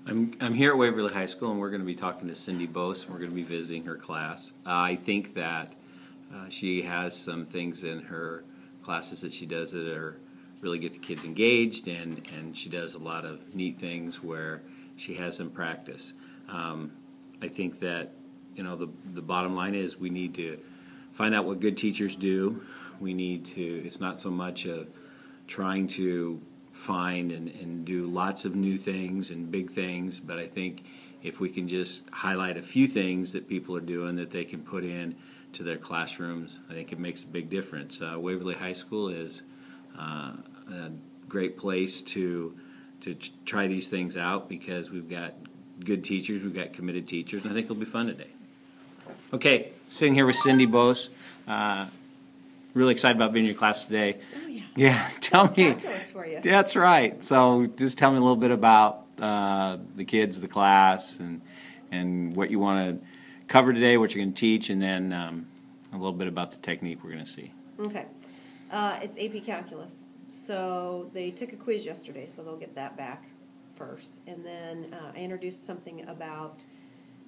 I'm here at Waverly High School, and we're going to be talking to Cindy Bose, and we're going to be visiting her class. I think that she has some things in her classes that she does that are really get the kids engaged, and she does a lot of neat things where she has them practice. I think that, you know, the bottom line is we need to find out what good teachers do. We need to, it's not so much of trying to find and do lots of new things and big things, but I think if we can just highlight a few things that people are doing that they can put in to their classrooms, I think it makes a big difference. Waverly High School is a great place to try these things out because we've got good teachers, we've got committed teachers, and I think it'll be fun today. Okay, sitting here with Cindy Bose. Really excited about being in your class today. Oh, yeah. Yeah, tell me. Fabulous for you. That's right. So just tell me a little bit about the kids, the class, and what you want to cover today, what you're going to teach, and then a little bit about the technique we're going to see. Okay. It's AP Calculus. So they took a quiz yesterday, so they'll get that back first. And then I introduced something about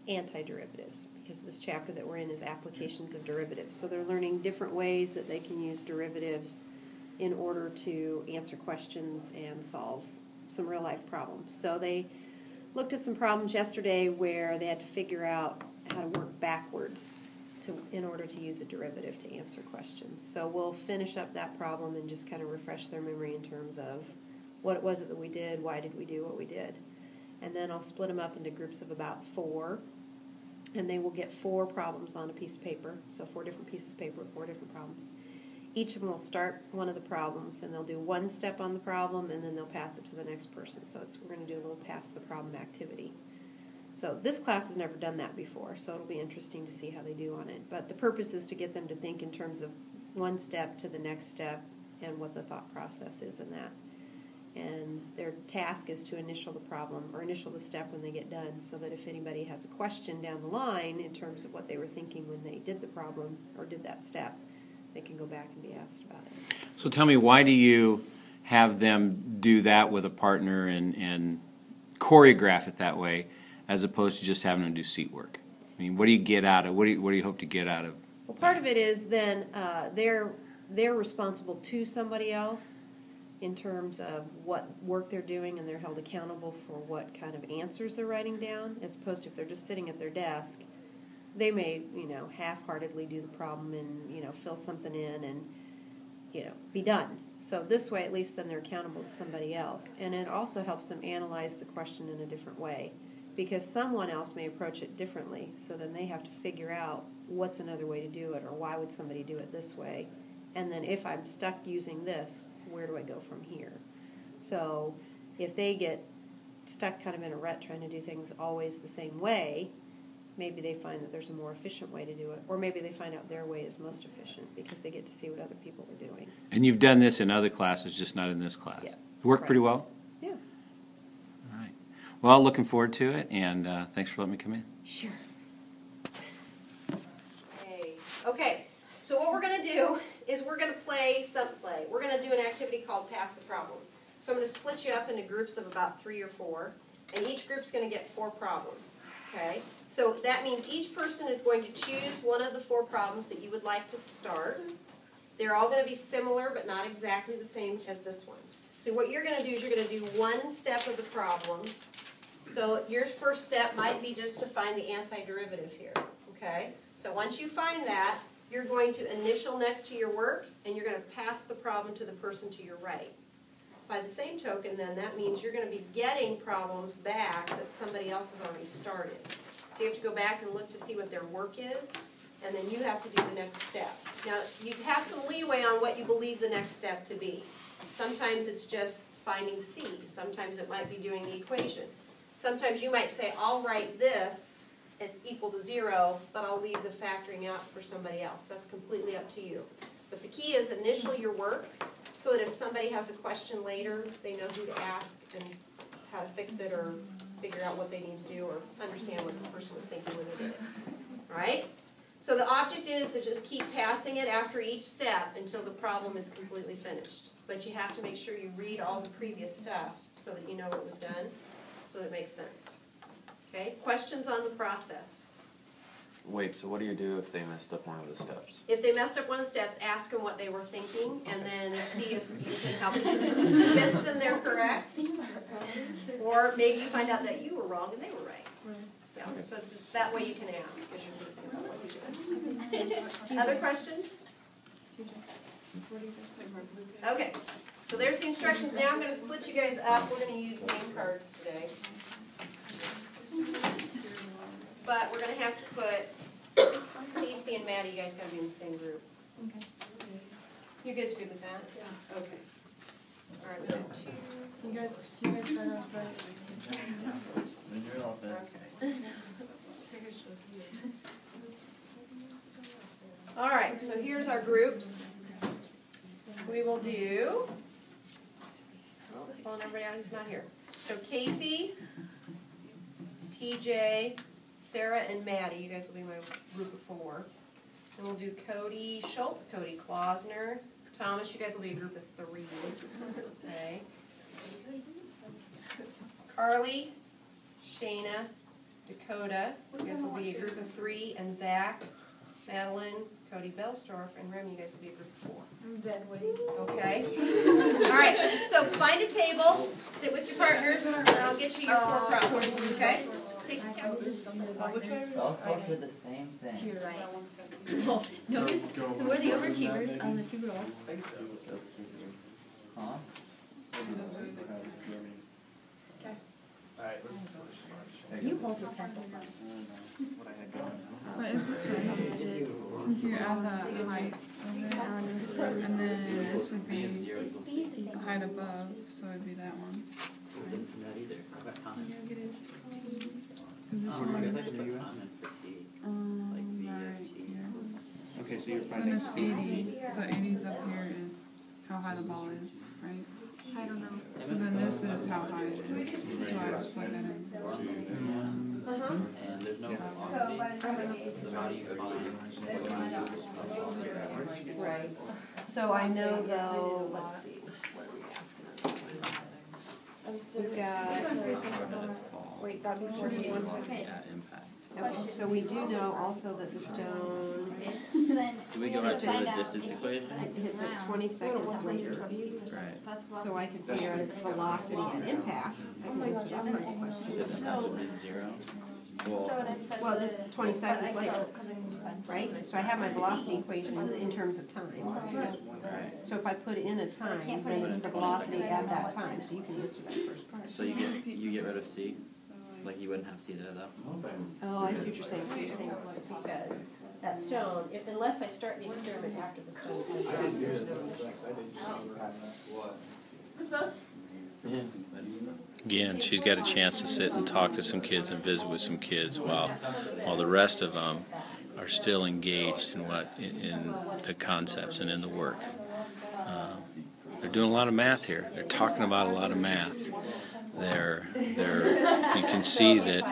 antiderivatives, because this chapter that we're in is applications of derivatives. So they're learning different ways that they can use derivatives in order to answer questions and solve some real-life problems. So they looked at some problems yesterday where they had to figure out how to work backwards in order to use a derivative to answer questions. So we'll finish up that problem and just kind of refresh their memory in terms of what it was that we did, why did we do what we did. And then I'll split them up into groups of about 4. And they will get 4 problems on a piece of paper. So 4 different pieces of paper, 4 different problems. Each of them will start one of the problems, and they'll do one step on the problem, and then they'll pass it to the next person. So we're going to do a little pass the problem activity. So this class has never done that before, so it'll be interesting to see how they do on it. But the purpose is to get them to think in terms of one step to the next step and what the thought process is in that. And their task is to initial the problem or initial the step when they get done, so that if anybody has a question down the line in terms of what they were thinking when they did the problem or did that step, they can go back and be asked about it. So tell me, why do you have them do that with a partner and choreograph it that way, as opposed to just having them do seat work? I mean, what do you get out of, what do you hope to get out of? Well, part of it is then they're responsible to somebody else in terms of what work they're doing, and they're held accountable for what kind of answers they're writing down, as opposed to if they're just sitting at their desk, they may, half-heartedly do the problem and, fill something in and, be done. So this way, at least then they're accountable to somebody else. And it also helps them analyze the question in a different way, because someone else may approach it differently, so then they have to figure out what's another way to do it, or why would somebody do it this way. And then if I'm stuck using this, where do I go from here? So if they get stuck kind of in a rut trying to do things always the same way, maybe they find that there's a more efficient way to do it, or maybe they find out their way is most efficient because they get to see what other people are doing. And you've done this in other classes, just not in this class. Yeah. It worked pretty well? Yeah. All right. Well, looking forward to it, and thanks for letting me come in. Sure. Hey. Okay, so what we're going to do is we're going to play some play. We're going to do an activity called Pass the Problem. So I'm going to split you up into groups of about 3 or 4, and each group's going to get 4 problems. Okay? So that means each person is going to choose one of the 4 problems that you would like to start. They're all going to be similar, but not exactly the same as this one. So what you're going to do is you're going to do one step of the problem. So your first step might be just to find the antiderivative here. Okay? So once you find that, you're going to initial next to your work, and you're going to pass the problem to the person to your right. By the same token, then, that means you're going to be getting problems back that somebody else has already started. So you have to go back and look to see what their work is, and then you have to do the next step. Now, you have some leeway on what you believe the next step to be. Sometimes it's just finding C. Sometimes it might be doing the equation. Sometimes you might say, I'll write this it's equal to 0, but I'll leave the factoring out for somebody else. That's completely up to you. But the key is initial your work, so that if somebody has a question later, they know who to ask and how to fix it, or figure out what they need to do, or understand what the person was thinking when they did it. All right? So the object is to just keep passing it after each step until the problem is completely finished. But you have to make sure you read all the previous stuff so that you know what was done, so that it makes sense. Okay, questions on the process? Wait, so what do you do if they messed up one of the steps? If they messed up one of the steps, ask them what they were thinking, and then see if you can help convince them they're correct. Or maybe you find out that you were wrong and they were right. Yeah, so it's just that way you can ask as you're thinking about what you're doing. Other questions? Okay, so there's the instructions. Now I'm going to split you guys up. We're going to use name cards today. But we're going to have to put Casey and Maddie, you guys got to be in the same group. Okay. You guys good with that? Yeah. Okay. All right, we have two. You guys start off right. Okay. All right, so here's our groups. We will do, calling everybody out who's not here. So Casey, TJ, Sarah, and Maddie, you guys will be my group of 4. And we'll do Cody Schultz, Cody Klausner, Thomas, you guys will be a group of 3. Okay. Carly, Shayna, Dakota, you guys will be a group of 3, and Zach, Madeline, Cody Bellstorff, and Remy, you guys will be a group of 4. I'm dead weight. Okay? All right, so find a table, sit with your partners, and I'll get you your 4 problems, okay? Take your calendars. All 4 do the same thing. To your right. Well, notice who are the overachievers on the 2 girls. Huh? Okay. You hold your pencil first. What is this one? Since you add the height of it, and then this would be height above, so it'd be that one. I didn't do that either. I've got common. Is this Oh, one? I guess I could put common for T. Right here. Okay, so you're So then it's 80, so 80's up here is how high the ball is, right? I don't know. So then this is how high it is, so I just plug that in. And there's no velocity. So how do you find Right. So I know though, let's see, what are we asking on this one? We've got, Wait, that'd be 41. Yeah, impact. okay, so we do know also that the stone Do we go right to the distance equation? hits it 20 seconds later. Right. So I can figure out its velocity and impact. I can answer that part of the question. Is it actually 0? Well, just 20 seconds later, right? So I have my velocity equation in terms of time. So if I put in a time, then it's the velocity at that time, so you can answer that first part. So you get rid of C? Like you wouldn't have C there though? Oh, I see what you're saying. So you're saying because that stone, unless I start the experiment after the stone has Again, she's got a chance to sit and talk to some kids and visit with some kids while the rest of them are still engaged in the concepts and in the work. They're doing a lot of math here. They're talking about a lot of math. You can see that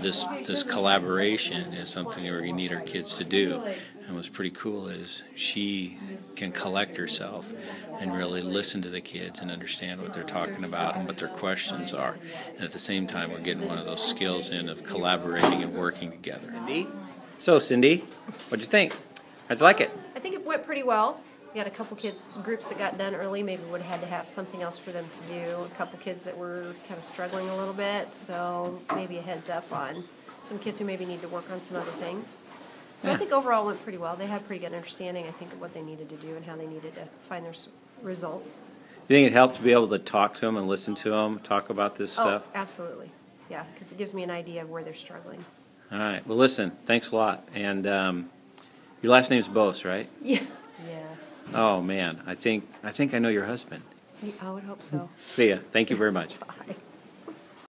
this collaboration is something that we need our kids to do. And what's pretty cool is she can collect herself and really listen to the kids and understand what they're talking about and what their questions are. And at the same time, we're getting one of those skills in of collaborating and working together. Cindy? So, Cindy, what'd you think? How'd you like it? I think it went pretty well. We had a couple kids, groups that got done early, maybe would have had to have something else for them to do. A couple kids that were kind of struggling a little bit, so maybe a heads up on some kids who maybe need to work on some other things. So I think overall it went pretty well. They had pretty good understanding, I think, of what they needed to do and how they needed to find their results. You think it helped to be able to talk to them and listen to them, talk about this stuff? Oh, absolutely. Yeah, because it gives me an idea of where they're struggling. All right. Well, listen, thanks a lot. And your last name's Bose, right? Yeah. Yes. Oh, man. I think I know your husband. I would hope so. See ya. Thank you very much. Bye.